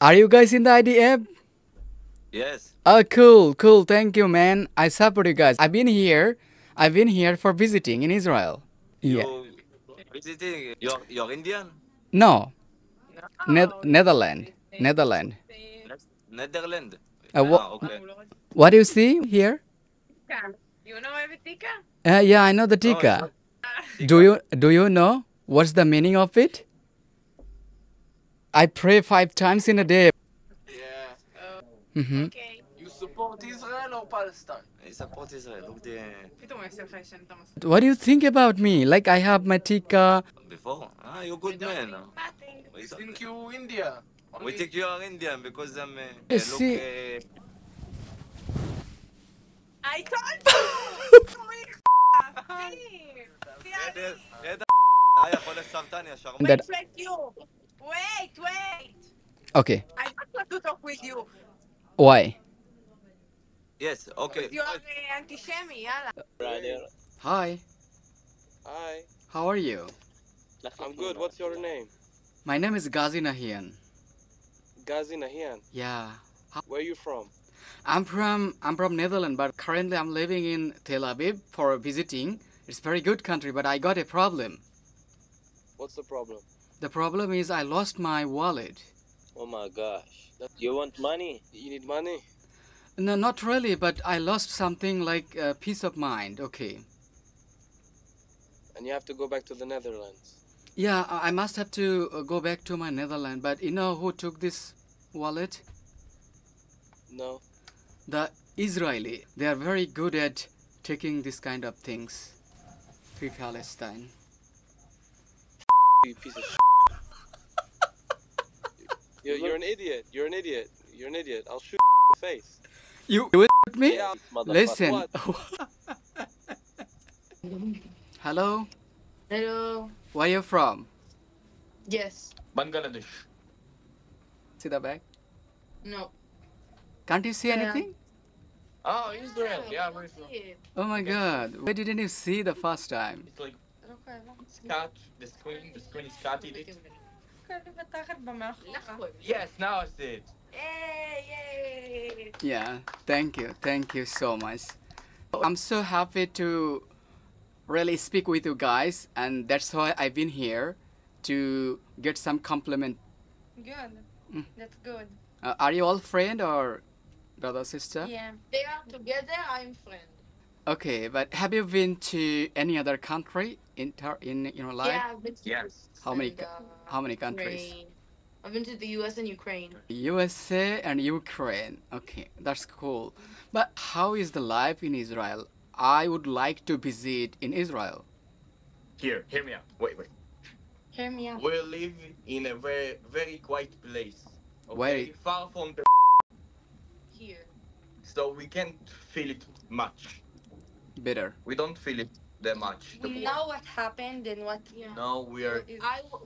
Are you guys in the IDF? Yes. Oh, cool, cool. Thank you, man. I support you guys. I've been here. I've been here for visiting in Israel. Yeah. You visiting? You're Indian? No, Netherlands. Netherlands. Netherlands. What? Okay. What do you see here? Yeah, I know the No, it's tika. not Do Tika. you know what's the meaning of it? I pray 5 times in a day. Yeah. Hmm. You support Israel or Palestine? I support Israel. Look the What do you think about me? Like I have my tika. before. You good man. We It's think okay. you India. We Only think you are Indian because look. See, היה חולה סרטן, יא שרמוטה. that. Okay. Why? Yes, okay. Brother. Hi. Hi. How are you? I'm good. What's your name? My name is Gazi Nahian. Gazi Nahian. Yeah. Where are you from? I'm from Netherlands, but currently I'm living in Tel Aviv for visiting. It's very good country, but I got a problem. What's the problem? The problem is I lost my wallet. Oh my gosh. You want money? You need money? No, not really, but I lost something like a peace of mind. Okay. And you have to go back to the Netherlands. Yeah, I must have to go back to my Netherlands, but you know who took this wallet? No. The Israeli. They are very good at taking this kind of things. Free Palestine. You piece of You're an idiot. You're an idiot. You're an idiot. I'll shoot you in the face. You with me? Yeah, Listen. What? Hello. Hello. Where you from? Yes. Bangladesh. See the back. No. Can't you see Yeah. anything? Oh, Israel. Yeah, I where is see it? it. Oh my God! Why didn't you see the first time? It's like Okay. scotch. The screen. The screen is scotched it. Yes. Yes, now I see it. Yay! Yeah. Thank you so much. I'm so happy to really speak with you guys, and that's why I've been here to get some compliment. Good. Mm. That's good. Are you all friend or brother sister? Yeah. They are together. I'm friend. Okay, but have you been to any other country in your life? Yeah, I've been to Yes. How many and, how many countries? Ukraine. I've been to the U.S. and Ukraine. USA and Ukraine. Okay, that's cool. But how is the life in Israel? I would like to visit in Israel. Here, hear me out. Wait. Hear me out. We live in a very, very quiet place. Where? Okay, far from the. Here. So we can't feel it much. Better. We don't feel it that much. We know what happened and what. Yeah. No, we are.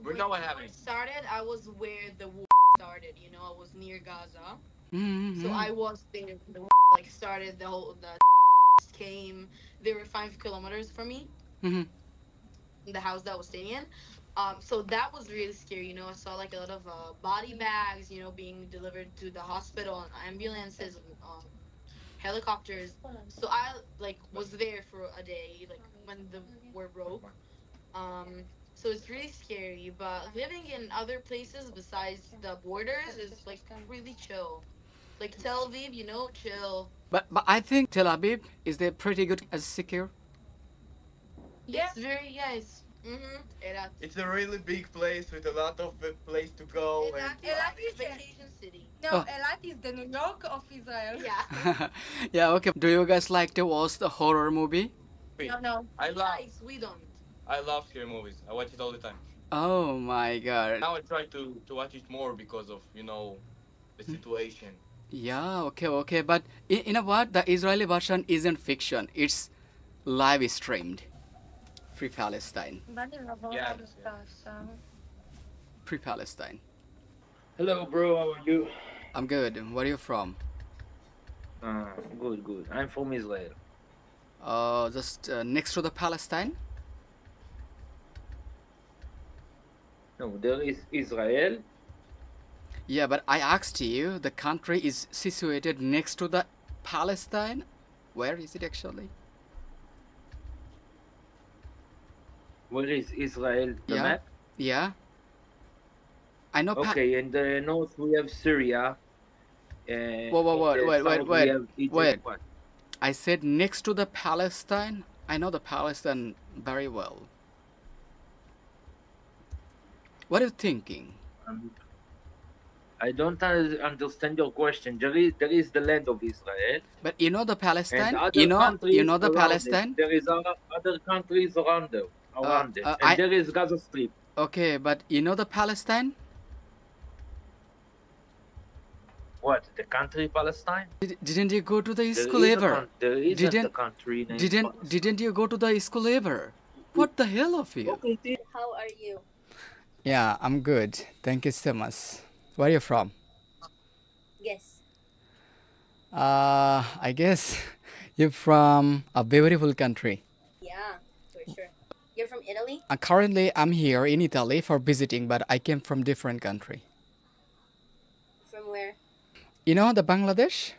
We know what when happened. it started, I was where the war started. You know, I was near Gaza, Mm-hmm. so I was there when the war like started. The came. They were 5 kilometers from me, Mm-hmm. the house that I was staying in. So that was really scary. You know, I saw like a lot of body bags. You know, being delivered to the hospital and ambulances and helicopters. So I like was there for a day, like when the war broke. Um, so it's really scary. But living in other places besides the borders is like really chill. Like Tel Aviv, you know, chill. But I think Tel Aviv is there pretty good as secure. Yeah. It's very yes. Elat. It's a really big place with a lot of place to go. And Elat is vacation city. No, Oh. Elat is the New York of Israel. Yeah. Yeah. Okay. Do you guys like to watch the horror movie? No. I love, Nice. We don't. I love scary movies. I watch it all the time. Oh my God. Now I try to watch it more because of the situation. Yeah. Okay. But you know what? The Israeli version isn't fiction. It's live streamed. Free Palestine. Yes. Free Palestine. Hello, bro. How are you? I'm good. Where are you from? Good. I'm from Israel. Just next to the Palestine. No, there is Israel. Yeah, but I asked you, the country is situated next to the Palestine. Where is it actually? Where is Israel? The Yeah, map? yeah. I know. Okay, in the north we have Syria. Whoa, whoa, In whoa, the wait, wait, south we wait, have Egypt. wait. I said next to the Palestine. I know the Palestine very well. What are you thinking? Um, I don't understand your question. There is the land of Israel But you know the and Palestine. other You countries know the around it. Palestine. There is other countries around it, and I there is Gaza Strip. okay, but you know the Palestine. What, the country Palestine? Didn't you go to the There school is ever? there isn't a Didn't country named didn't Palestine. didn't you go to the school ever? What the hell of you? Okay, How are you? Yeah, I'm good. Thank you so much. Where are you from? Yes. I guess you're from a beautiful country. Yeah, for sure. You're from Italy? Currently, I'm here in Italy for visiting, but I came from different country. From where? You know the Bangladesh?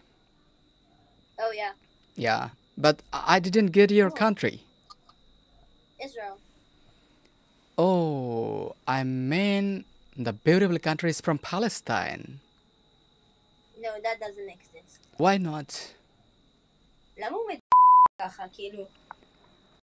Oh, yeah. Yeah, but I didn't get your country. Israel. Oh, I mean the beautiful country is from Palestine. No, that doesn't exist. Why not? Alam mo may kaka, kilo.